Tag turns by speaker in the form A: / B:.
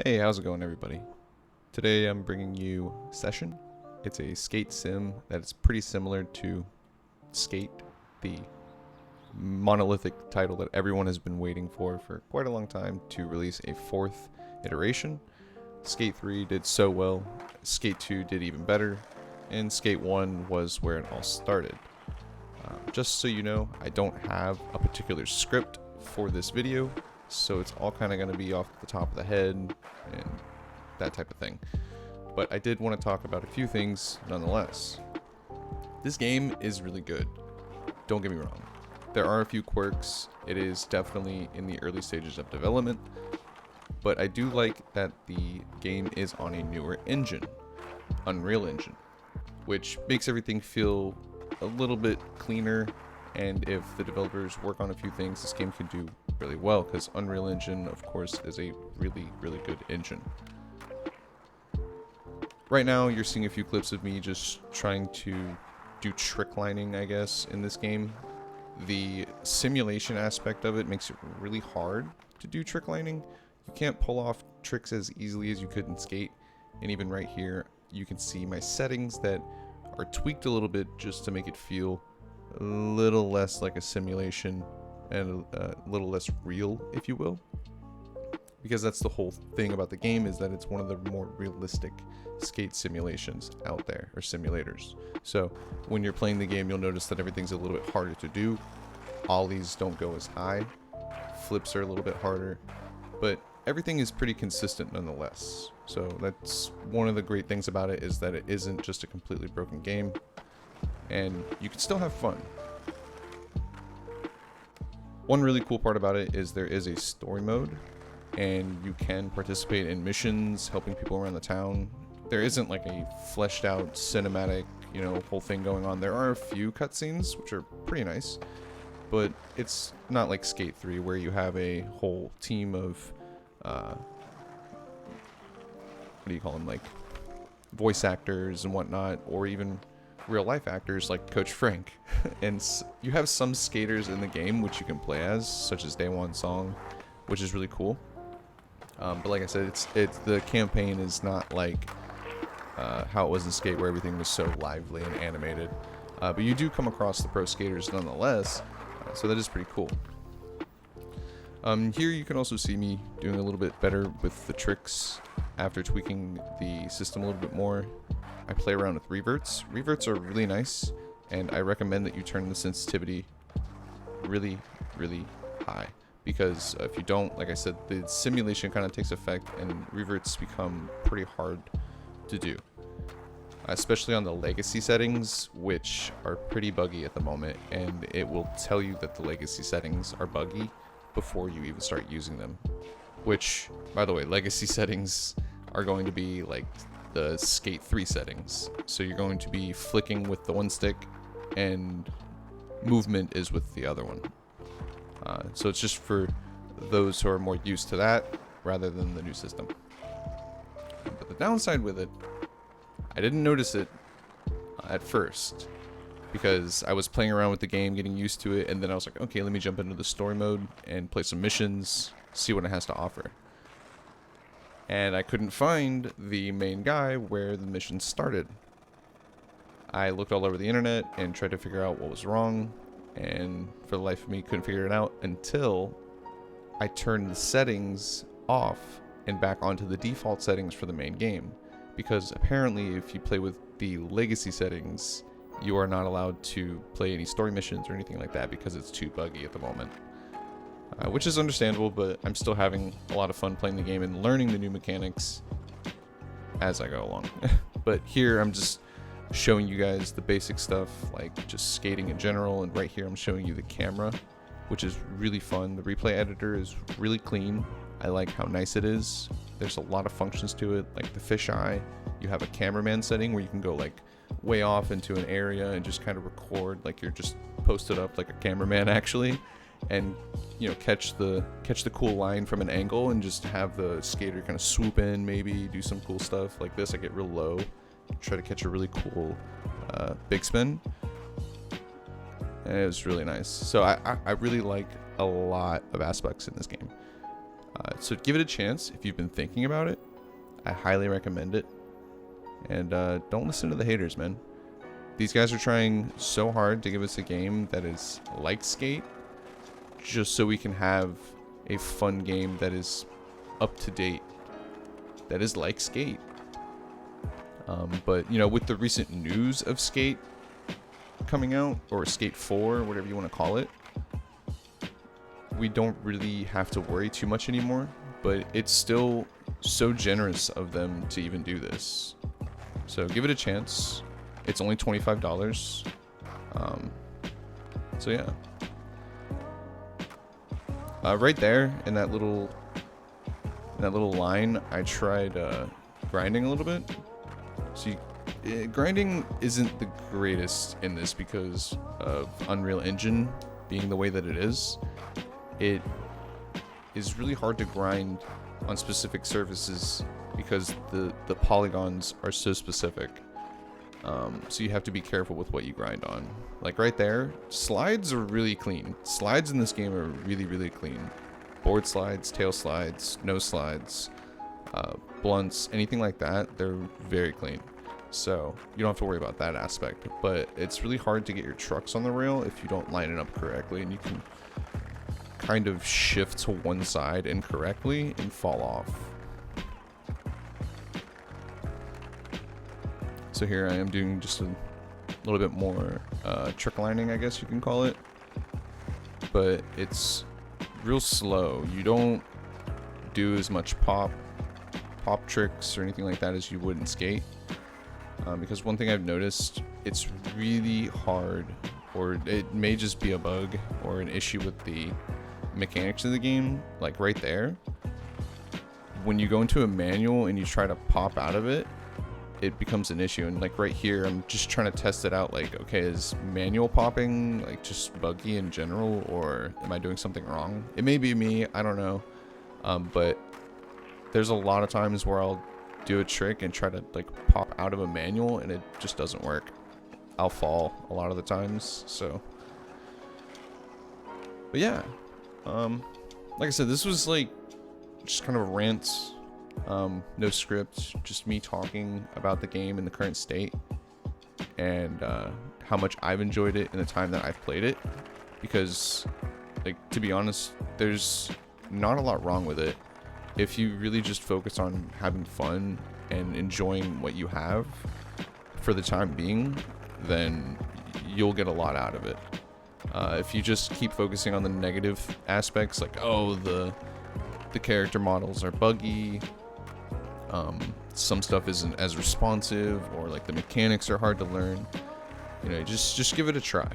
A: Hey, how's it going, everybody? Today I'm bringing you Session. It's a skate sim that's pretty similar to Skate, the monolithic title that everyone has been waiting for quite a long time to release a fourth iteration. Skate 3 did so well, Skate 2 did even better, and Skate 1 was where it all started. Just so you know, I don't have a particular script for this video, so it's all kind of going to be off the top of the head and that type of thing. But I did want to talk about a few things nonetheless. This game is really good, don't get me wrong. There are a few quirks, it is definitely in the early stages of development, but I do like that the game is on a newer engine, Unreal Engine, which makes everything feel a little bit cleaner, and if the developers work on a few things, this game could do really well, because Unreal Engine, of course, is a really good engine. Right now, you're seeing a few clips of me just trying to do trick lining, I guess, in this game. The simulation aspect of it makes it really hard to do trick lining. You can't pull off tricks as easily as you could in Skate, and even right here, you can see my settings that are tweaked a little bit just to make it feel a little less like a simulation and a little less real, if you will. Because that's the whole thing about the game, is that it's one of the more realistic skate simulations out there, or simulators. So when you're playing the game, you'll notice that everything's a little bit harder to do. Ollies don't go as high, flips are a little bit harder, but everything is pretty consistent nonetheless. So that's one of the great things about it, is that it isn't just a completely broken game, and you can still have fun. One really cool part about it is there is a story mode, and you can participate in missions, helping people around the town. There isn't like a fleshed out cinematic, whole thing going on. There are a few cutscenes, which are pretty nice, but it's not like Skate 3, where you have a whole team of, what do you call them, like voice actors and whatnot, or even real life actors like Coach Frank. And you have some skaters in the game which you can play as, such as Day One Song, which is really cool. But like I said, it's the campaign is not like how it was in Skate, where everything was so lively and animated. But you do come across the pro skaters nonetheless, so that is pretty cool. Here you can also see me doing a little bit better with the tricks after tweaking the system a little bit more. I play around with reverts. Reverts are really nice, and I recommend that you turn the sensitivity really high, because if you don't, like I said, the simulation kind of takes effect and reverts become pretty hard to do, especially on the legacy settings, which are pretty buggy at the moment, and it will tell you that the legacy settings are buggy before you even start using them. Which, by the way, legacy settings are going to be like the Skate 3 settings. So you're going to be flicking with the one stick, and movement is with the other one. So it's just for those who are more used to that rather than the new system. But the downside with it, I didn't notice it at first, because I was playing around with the game, getting used to it, and then I was like, okay, let me jump into the story mode and play some missions, see what it has to offer. And I couldn't find the main guy where the mission started. I looked all over the internet and tried to figure out what was wrong, and for the life of me couldn't figure it out until I turned the settings off and back onto the default settings for the main game. Because apparently if you play with the legacy settings, you are not allowed to play any story missions or anything like that, because it's too buggy at the moment. Which is understandable, but I'm still having a lot of fun playing the game and learning the new mechanics as I go along. But here I'm just showing you guys the basic stuff, like just skating in general, and right here I'm showing you the camera, which is really fun. The replay editor is really clean. I like how nice it is. There's a lot of functions to it, like the fisheye. You have a cameraman setting where you can go like way off into an area and just kind of record like you're just posted up like a cameraman actually, and catch the cool line from an angle, and just have the skater kind of swoop in, maybe do some cool stuff like this. I get real low, try to catch a really cool big spin, and it was really nice. So I really like a lot of aspects in this game. So give it a chance if you've been thinking about it. I highly recommend it. And don't listen to the haters, man. These guys are trying so hard to give us a game that is like Skate, just so we can have a fun game that is up to date, that is like Skate. But, you know, with the recent news of Skate coming out, or Skate 4, whatever you want to call it, we don't really have to worry too much anymore. But it's still so generous of them to even do this. So give it a chance. It's only $25. So yeah. Right there in that little line, I tried grinding a little bit. So grinding isn't the greatest in this because of Unreal Engine being the way that it is. It is really hard to grind on specific surfaces because the polygons are so specific. So you have to be careful with what you grind on. Like right there, slides are really clean. Slides in this game are really, really clean. Board slides, tail slides, nose slides, blunts, anything like that, they're very clean. So you don't have to worry about that aspect. But it's really hard to get your trucks on the rail if you don't line it up correctly, and you can kind of shift to one side incorrectly and fall off. So here I am doing just a little bit more trick lining, I guess you can call it. But it's real slow. You don't do as much pop tricks or anything like that as you would in Skate. Because one thing I've noticed, it's really hard, or it may just be a bug or an issue with the mechanics of the game. Like right there, when you go into a manual and you try to pop out of it, it becomes an issue. And like right here, I'm just trying to test it out. Like, okay, is manual popping like just buggy in general, or am I doing something wrong? It may be me, I don't know. But there's a lot of times where I'll do a trick and try to like pop out of a manual and it just doesn't work. I'll fall a lot of the times. So, but yeah, like I said, this was like just kind of a rant. No script, just me talking about the game in the current state and how much I've enjoyed it in the time that I've played it. Because, like, to be honest, there's not a lot wrong with it. If you really just focus on having fun and enjoying what you have for the time being, then you'll get a lot out of it. If you just keep focusing on the negative aspects, like, oh, the character models are buggy, some stuff isn't as responsive, or like the mechanics are hard to learn, you know, just give it a try.